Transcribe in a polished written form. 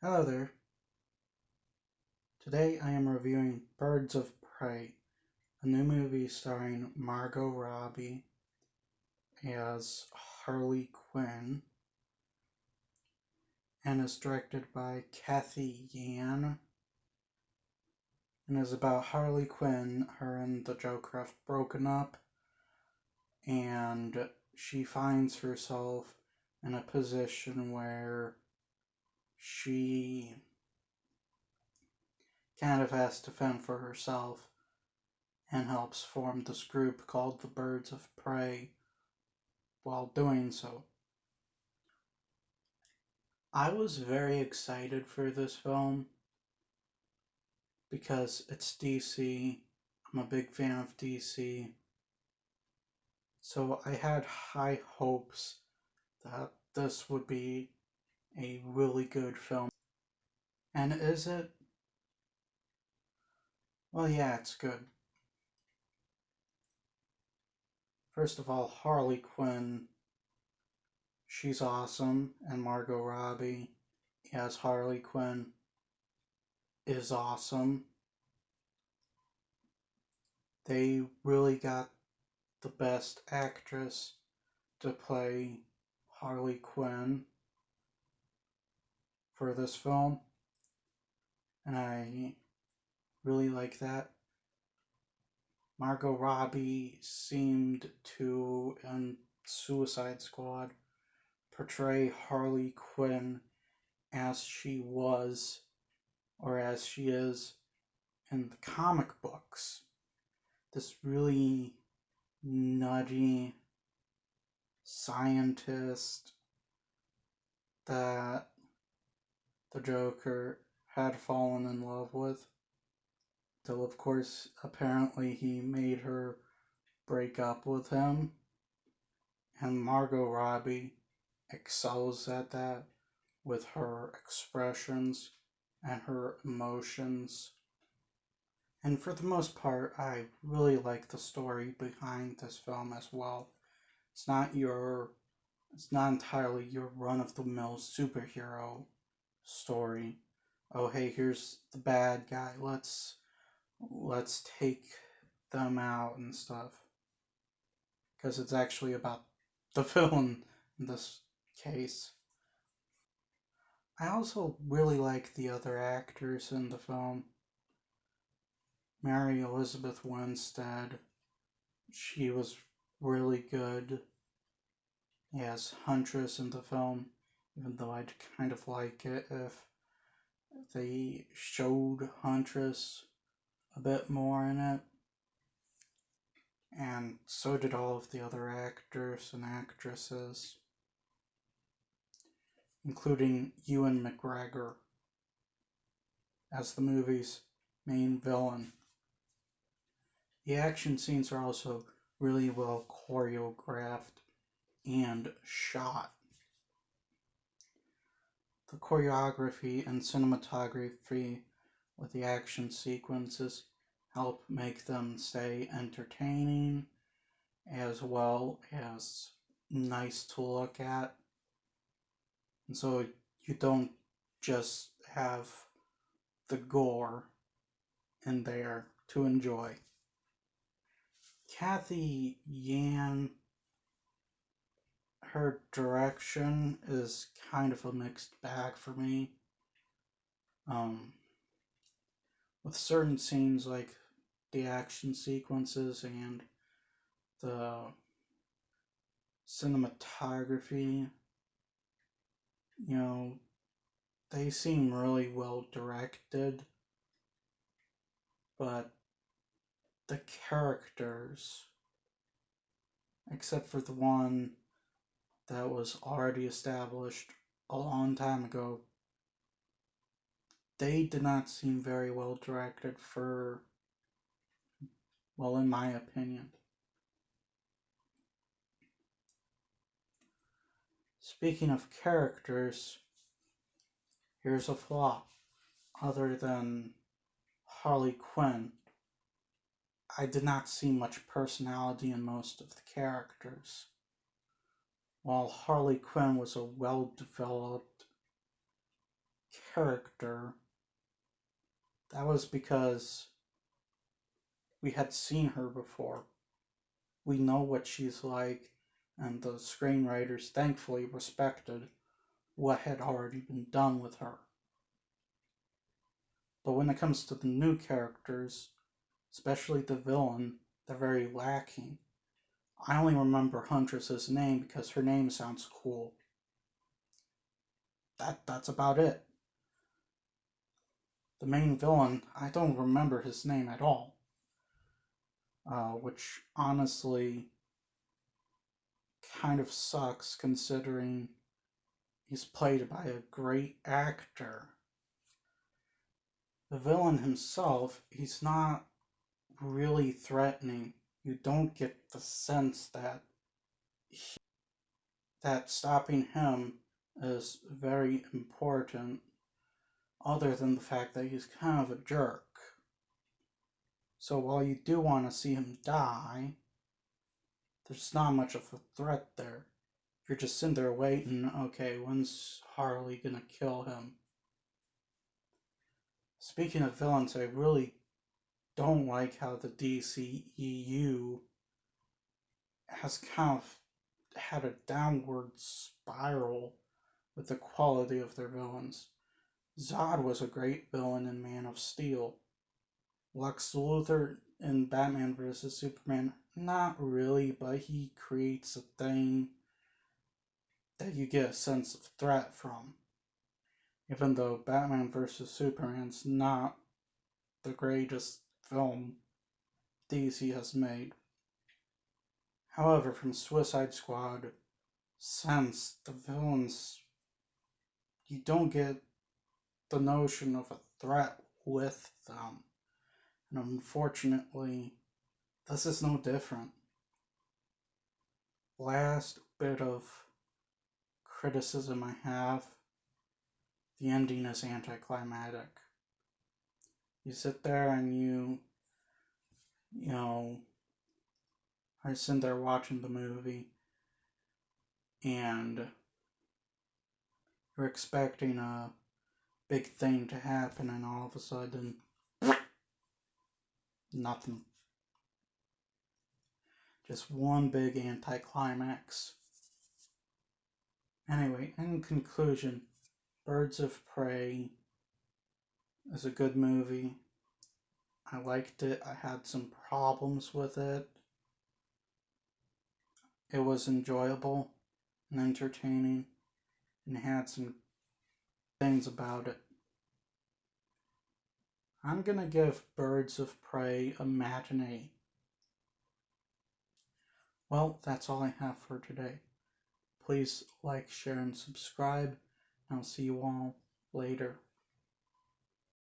Hello there. Today I am reviewing Birds of Prey, a new movie starring Margot Robbie as Harley Quinn and is directed by Cathy Yan and is about Harley Quinn. Her and the Joker have broken up and she finds herself in a position where she kind of has to fend for herself and helps form this group called the Birds of Prey. While doing so, I was very excited for this film because it's DC. I'm a big fan of DC. So I had high hopes that this would be a really good film. And is it? Well, yeah, it's good. First of all, Harley Quinn, she's awesome, and Margot Robbie as Harley Quinn is awesome. They really got the best actress to play Harley Quinn for this film, and I really like that. Margot Robbie seemed to, in Suicide Squad, portray Harley Quinn as she was, or as she is, in the comic books. This really nutty scientist that the Joker had fallen in love with. Till, of course, apparently he made her break up with him. And Margot Robbie excels at that with her expressions and her emotions. And for the most part, I really like the story behind this film as well. It's not entirely your run-of-the-mill superhero story. Oh, hey, here's the bad guy. Let's take them out and stuff. Because it's actually about the villain in this case. I also really like the other actors in the film. Mary Elizabeth Winstead, she was really good as Huntress in the film, even though I'd kind of like it if they showed Huntress a bit more in it. And so did all of the other actors and actresses, including Ewan McGregor as the movie's main villain. The action scenes are also really well choreographed and shot. The choreography and cinematography with the action sequences help make them stay entertaining as well as nice to look at. And so you don't just have the gore in there to enjoy. Cathy Yan, her direction is kind of a mixed bag for me. With certain scenes like the action sequences and the cinematography, they seem really well directed, but the characters, except for the one that was already established a long time ago, they did not seem very well directed in my opinion. Speaking of characters, here's a flaw. Other than Harley Quinn, I did not see much personality in most of the characters. While Harley Quinn was a well-developed character, that was because we had seen her before. We know what she's like, and the screenwriters thankfully respected what had already been done with her. But when it comes to the new characters, especially the villain, they're very lacking. I only remember Huntress's name because her name sounds cool. That's about it. The main villain, I don't remember his name at all. Which honestly kind of sucks considering he's played by a great actor. The villain himself, he's not really threatening. You don't get the sense that stopping him is very important, other than the fact that he's kind of a jerk. So while you do want to see him die, there's not much of a threat there. You're just sitting there waiting, okay, when's Harley gonna kill him? Speaking of villains, I really don't like how the DCEU has kind of had a downward spiral with the quality of their villains. Zod was a great villain in Man of Steel. Lex Luthor in Batman vs. Superman, not really, but he creates a thing that you get a sense of threat from. Even though Batman vs. Superman's not the greatest film DC has made. However, from Suicide Squad, since the villains, you don't get the notion of a threat with them. And unfortunately, this is no different. Last bit of criticism I have, the ending is anticlimactic. You sit there and you know, are sitting there watching the movie and you're expecting a big thing to happen and all of a sudden, nothing. Just one big anticlimax. Anyway, in conclusion, Birds of Prey is a good movie. I liked it. I had some problems with it. It was enjoyable and entertaining and had some things about it. I'm gonna give Birds of Prey a matinee. Well, that's all I have for today. Please like, share, and subscribe. I'll see you all later.